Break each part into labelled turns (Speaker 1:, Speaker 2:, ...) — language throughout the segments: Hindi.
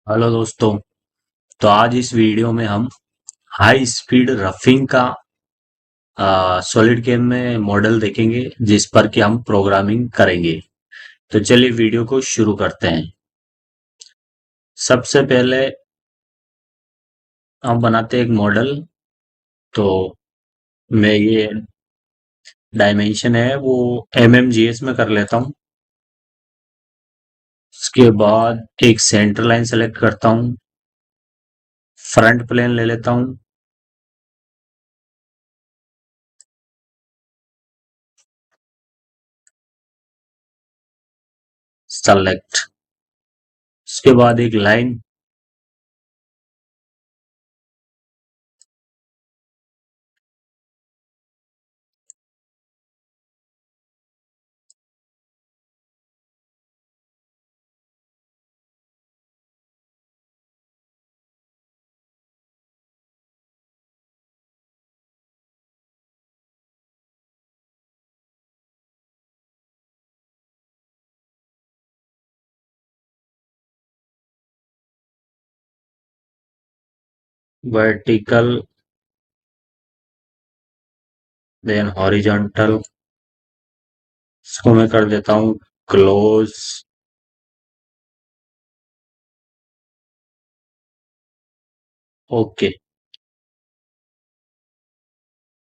Speaker 1: हेलो दोस्तों। तो आज इस वीडियो में हम हाई स्पीड रफिंग का सॉलिड गेम में मॉडल देखेंगे जिस पर कि हम प्रोग्रामिंग करेंगे। तो चलिए वीडियो को शुरू करते हैं। सबसे पहले हम बनाते हैं एक मॉडल। तो मैं ये डायमेंशन है वो mmgs में कर लेता हूँ। उसके बाद एक सेंटर लाइन सेलेक्ट करता हूँ। फ्रंट प्लेन ले लेता हूँ। सेलेक्ट। उसके बाद एक लाइन। Vertical then horizontal. इसको मैं कर देता हूँ क्लोज। ओके।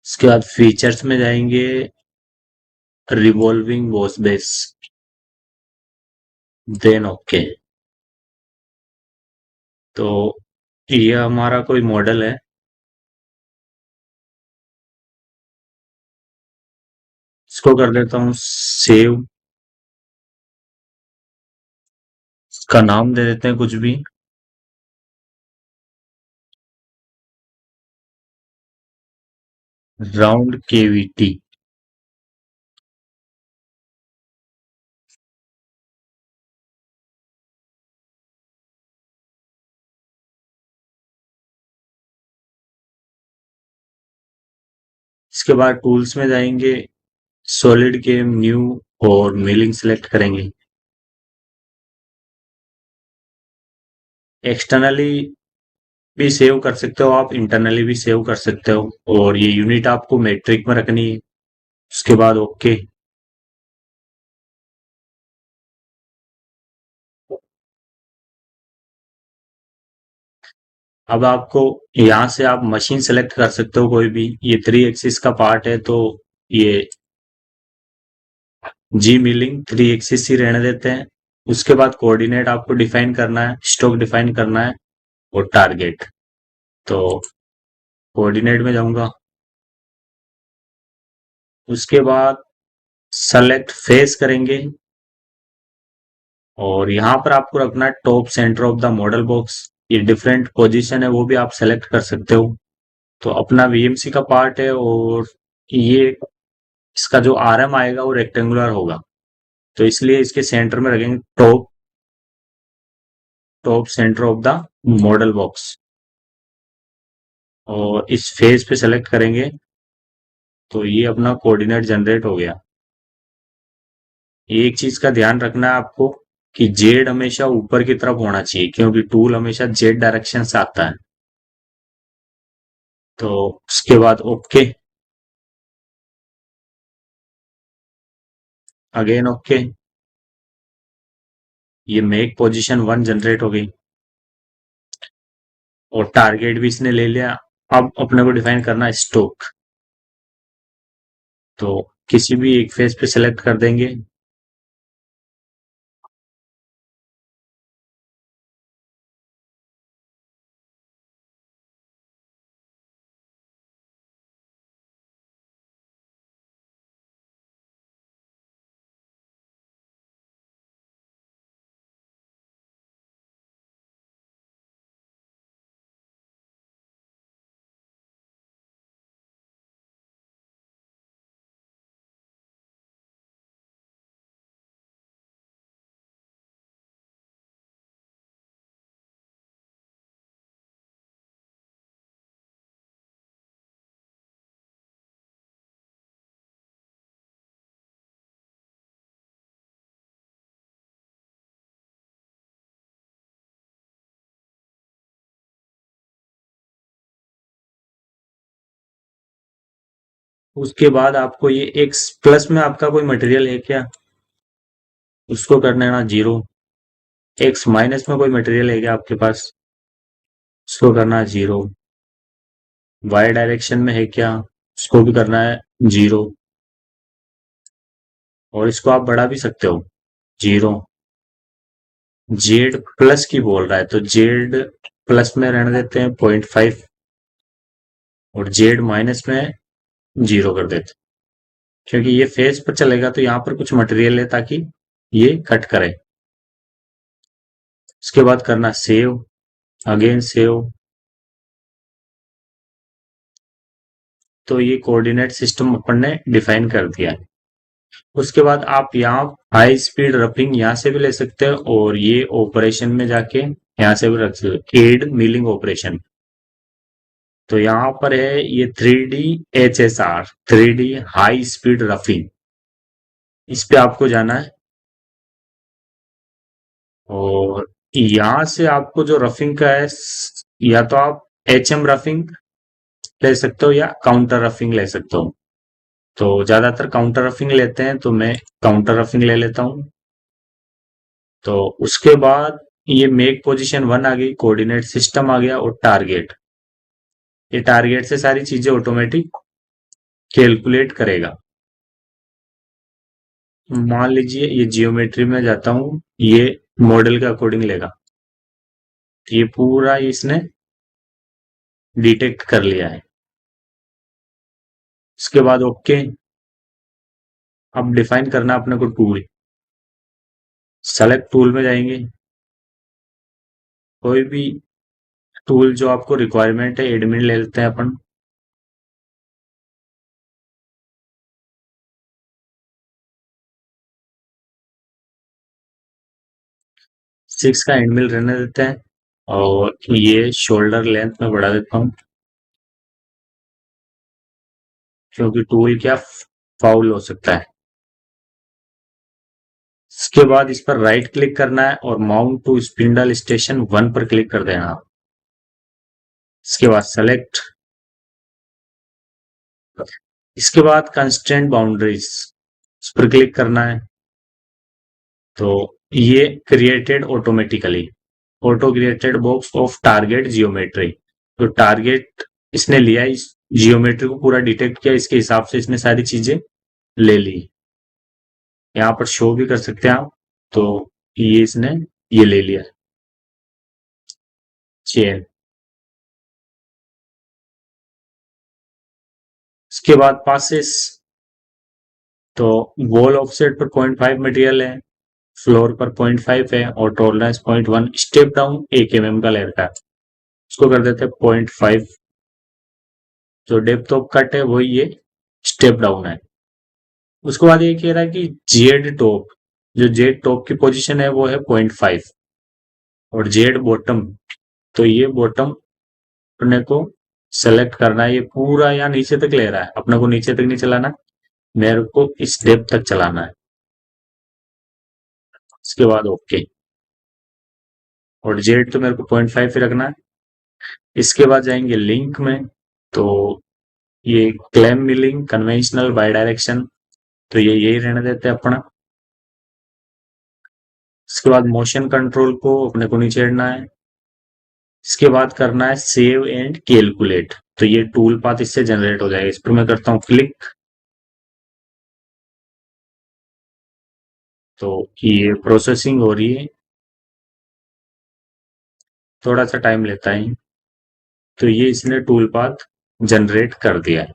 Speaker 1: इसके बाद फीचर्स में जाएंगे। Revolving boss base. Then okay. तो ये हमारा कोई मॉडल है। इसको कर देता हूँ सेव। इसका नाम दे देते हैं कुछ भी। Round KVT. इसके बाद टूल्स में जाएंगे। सॉलिड गेम न्यू और मिलिंग सेलेक्ट करेंगे। एक्सटर्नली भी सेव कर सकते हो, आप इंटरनली भी सेव कर सकते हो। और ये यूनिट आपको मेट्रिक में रखनी है। उसके बाद ओके। अब आपको यहाँ से आप मशीन सेलेक्ट कर सकते हो कोई भी। ये 3 एक्सिस का पार्ट है तो ये जी मिलिंग 3 एक्सिस ही रहने देते हैं। उसके बाद कोऑर्डिनेट आपको डिफाइन करना है, स्टॉक डिफाइन करना है और टारगेट। तो कोऑर्डिनेट में जाऊंगा। उसके बाद सेलेक्ट फेस करेंगे और यहाँ पर आपको रखना है top centre of the model box. ये डिफरेंट पोजीशन है वो भी आप सेलेक्ट कर सकते हो। तो अपना वीएमसी का पार्ट है और ये इसका जो आरएम आएगा वो रेक्टेंगुलर होगा। तो इसलिए इसके सेंटर में रखेंगे top top centre of the model box. और इस फेज पे सेलेक्ट करेंगे तो ये अपना कोऑर्डिनेट जनरेट हो गया। एक चीज का ध्यान रखना है आपको कि जेड हमेशा ऊपर की तरफ होना चाहिए क्योंकि टूल हमेशा जेड डायरेक्शन से आता है। तो उसके बाद ओके। Again okay. ये मेक पोजीशन 1 जनरेट हो गई और टारगेट भी इसने ले लिया। अब अपने को डिफाइन करना है स्टोक। तो किसी भी एक फेज पे सेलेक्ट कर देंगे। उसके बाद आपको ये एक्स प्लस में आपका कोई मटेरियल है क्या, उसको करना है ना जीरो। एक्स माइनस में कोई मटेरियल है क्या आपके पास, उसको करना है जीरो। वाई डायरेक्शन में है क्या, उसको भी करना है जीरो। और इसको आप बढ़ा भी सकते हो, जीरो। जेड प्लस की बोल रहा है तो जेड प्लस में रहने देते हैं 0.5, और जेड माइनस में जीरो कर देते हैं, क्योंकि ये फेस पर चलेगा तो यहाँ पर कुछ मटेरियल है ताकि ये कट करे। उसके बाद करना सेव, अगेन सेव। तो ये कोऑर्डिनेट सिस्टम अपन ने डिफाइन कर दिया है। उसके बाद आप यहाँ हाई स्पीड रफिंग यहाँ से भी ले सकते हो, और ये ऑपरेशन में जाके यहाँ से भी रख सकते हो, एड मिलिंग ऑपरेशन। तो यहाँ पर है ये 3D HSR, 3D high speed roughing, इस पे आपको जाना है। और यहाँ से आपको जो रफिंग का है, या तो आप HM रफिंग ले सकते हो या काउंटर रफिंग ले सकते हो। तो ज्यादातर काउंटर रफिंग लेते हैं, तो मैं काउंटर रफिंग ले लेता हूँ। तो उसके बाद ये मेक पोजीशन 1 आ गई, कोऑर्डिनेट सिस्टम आ गया, और टारगेट। ये टारगेट से सारी चीजें ऑटोमेटिक कैलकुलेट करेगा। मान लीजिए ये जियोमेट्री में जाता हूँ, ये मॉडल के अकॉर्डिंग लेगा, तो ये पूरा इसने डिटेक्ट कर लिया है। उसके बाद ओके। अब डिफाइन करना अपने को टूल, सेलेक्ट टूल में जाएंगे, कोई भी टूल जो आपको रिक्वायरमेंट है, एडमिन ले लेते हैं अपन। 6 का एंड मिल रहने देते हैं, और ये शोल्डर लेंथ में बढ़ा देता हूँ, क्योंकि टूल क्या फाउल हो सकता है। इसके बाद इस पर राइट क्लिक करना है और माउंट टू स्पिंडल स्टेशन 1 पर क्लिक कर देना। इसके बाद सेलेक्ट, इसके बाद कंस्ट्रेंट बाउंड्रीज, इस पर क्लिक करना है। तो ये created automatically, auto created box of target geometry. तो टारगेट इसने लिया, इस जियोमेट्री को पूरा डिटेक्ट किया, इसके हिसाब से इसने सारी चीजें ले ली। यहाँ पर शो भी कर सकते हैं आप। तो ये इसने ये ले लिया चेन। इसके बाद पासेस, तो वॉल ऑफसेट पर 0.5 मटेरियल है, फ्लोर पर 0.5 है, और टॉलरेंस 0.1, स्टेप डाउन 1 mm का लेता है, उसको कर देते हैं 0.5। जो डेप्थ ऑफ कट है वही ये स्टेप डाउन है। उसके बाद ये कह रहा है कि जेड टॉप, जो जेड टॉप की पोजीशन है वो है 0.5, और जेड बॉटम, तो ये बॉटम अपने को सेलेक्ट करना है। ये पूरा यहाँ नीचे तक ले रहा है, अपने को नीचे तक नहीं चलाना, मेरे को इस डेप्थ तक चलाना है। इसके बाद ओके, और जेड तो मेरे को 0.5 ही रखना है। इसके बाद जाएंगे लिंक में, तो ये claim milling conventional by direction, तो ये यही रहने देते हैं अपना। इसके बाद मोशन कंट्रोल को अपने को नीचे हटना है। इसके बाद करना है सेव एंड कैलकुलेट, तो ये टूल पाथ इससे जनरेट हो जाएगा। इस पर मैं करता हूँ क्लिक, तो ये प्रोसेसिंग हो रही है, थोड़ा सा टाइम लेता है। तो ये इसने टूल पाथ जनरेट कर दिया है।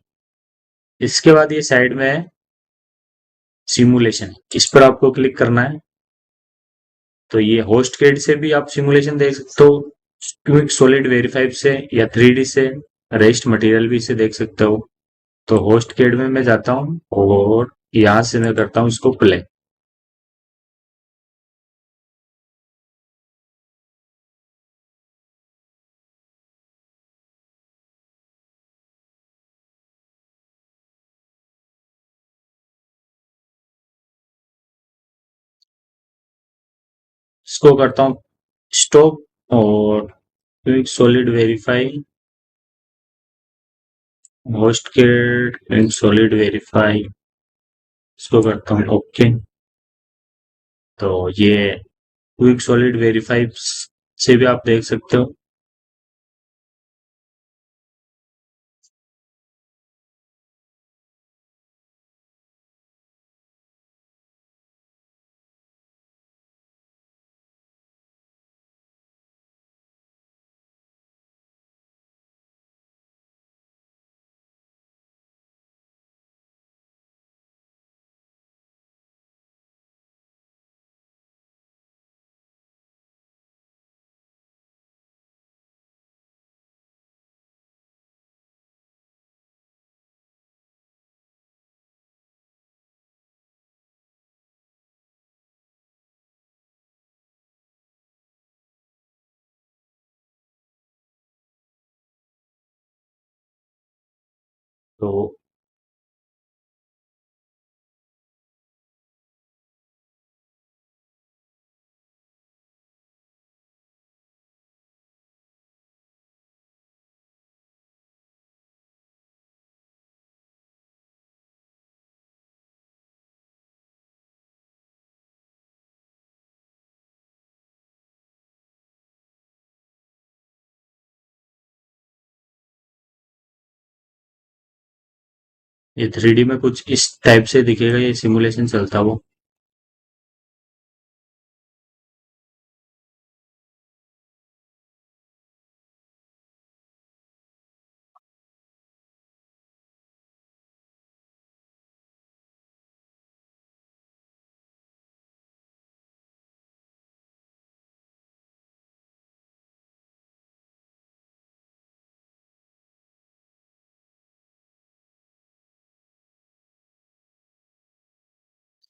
Speaker 1: इसके बाद ये साइड में है सिमुलेशन, इस पर आपको क्लिक करना है। तो ये होस्ट केड से भी आप सिमुलेशन देख सकते हो, क्विक सॉलिड वेरीफाई से, या 3D से, रेस्ट मटेरियल भी से देख सकते हो। तो होस्ट केड में मैं जाता हूँ, और यहाँ से मैं करता हूँ इसको प्ले। इसको करता हूँ स्टॉप, और क्विक सॉलिड वेरीफाई होस्ट के लिंक सॉलिड वेरीफाई इसको करता हूँ ओके। तो ये क्विक सॉलिड वेरीफाई से भी आप देख सकते हो। तो ये 3D में कुछ इस टाइप से दिखेगा, ये सिमुलेशन चलता वो।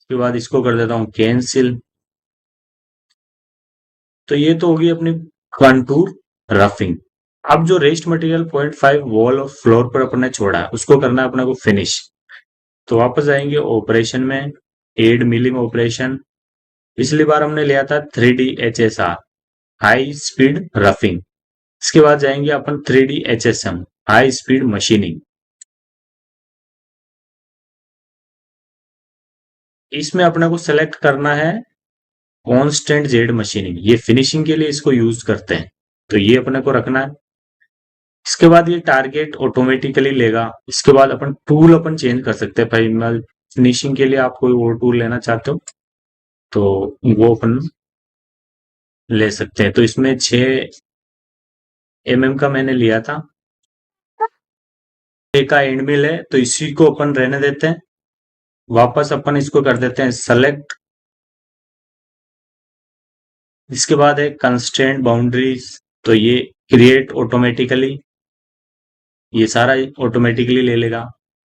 Speaker 1: उसके बाद इसको कर देता हूँ कैंसिल। तो ये तो होगी अपनी कंटूर रफिंग। अब जो रेस्ट मटेरियल 0.5 वॉल और फ्लोर पर अपने छोड़ा है उसको करना है अपने को फिनिश। तो वापस आएंगे ऑपरेशन में, एड मिलिंग ऑपरेशन। पिछली बार हमने लिया था 3D HSR high speed roughing. इसके बाद जाएंगे अपन 3D HSM high speed machining. इसमें अपने को सेलेक्ट करना है कांस्टेंट जेड मशीनिंग, ये फिनिशिंग के लिए इसको यूज करते हैं। तो ये अपने को रखना है। इसके बाद ये टारगेट ऑटोमेटिकली लेगा। इसके बाद अपन टूल अपन चेंज कर सकते हैं भाई, मैं फिनिशिंग के लिए आप कोई और टूल लेना चाहते हो तो वो अपन ले सकते हैं। तो इसमें 6 mm का मैंने लिया था। एक का एंड मिल है तो इसी को अपन रहने देते हैं। वापस अपन इसको कर देते हैं सेलेक्ट। इसके बाद है कंस्ट्रेंट बाउंड्रीज। तो ये क्रिएट ऑटोमेटिकली, ये सारा ऑटोमेटिकली ले लेगा।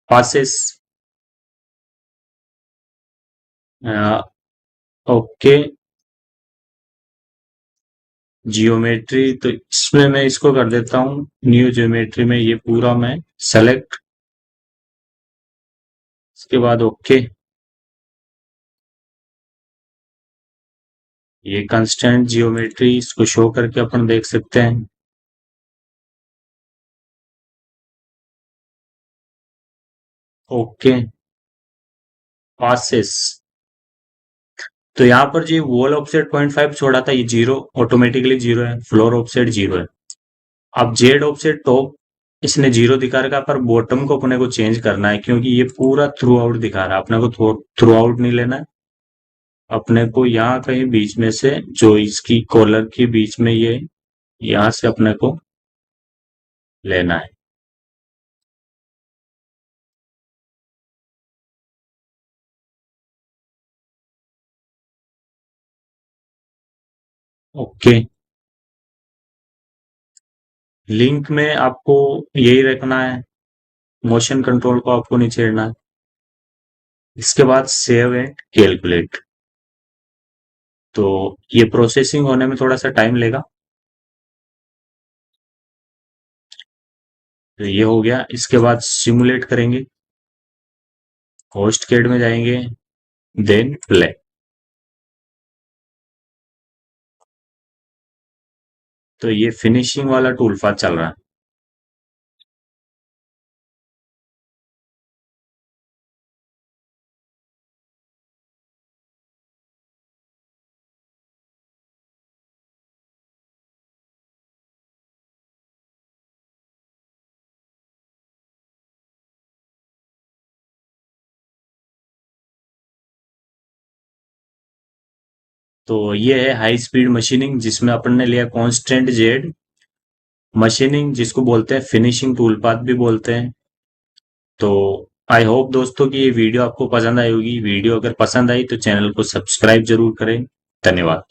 Speaker 1: Passes okay. जियोमेट्री तो इसमें मैं इसको कर देता हूँ न्यू जियोमेट्री में, ये पूरा मैं सेलेक्ट। इसके बाद ओके। ये कंस्टेंट जियोमेट्री इसको शो करके अपन देख सकते हैं। Okay passes. तो यहाँ पर जो वॉल ऑफसेट 0.5 छोड़ा था ये जीरो, ऑटोमेटिकली जीरो है। फ्लोर ऑफसेट जीरो है। अब जेड ऑफसेट टॉप इसने जीरो दिखा रखा, पर बॉटम को अपने को चेंज करना है क्योंकि ये पूरा थ्रू आउट दिखा रहा है। अपने को थ्रू आउट नहीं लेना है। अपने को यहाँ कहीं बीच में से, जो इसकी कॉलर के बीच में ये, यहाँ से अपने को लेना है। ओके। लिंक में आपको यही रखना है, मोशन कंट्रोल को आपको नहीं छेड़ना है। इसके बाद सेव एंड कैलकुलेट। तो ये प्रोसेसिंग होने में थोड़ा सा टाइम लेगा। तो ये हो गया। इसके बाद सिमुलेट करेंगे, होस्ट कैड में जाएंगे, देन प्ले। तो ये फिनिशिंग वाला टूल पाथ चल रहा है। तो ये है हाई स्पीड मशीनिंग, जिसमें अपन ने लिया कांस्टेंट जेड मशीनिंग, जिसको बोलते हैं फिनिशिंग टूल पाथ भी बोलते हैं। तो आई होप दोस्तों कि ये वीडियो आपको पसंद आई होगी। वीडियो अगर पसंद आई तो चैनल को सब्सक्राइब जरूर करें। धन्यवाद।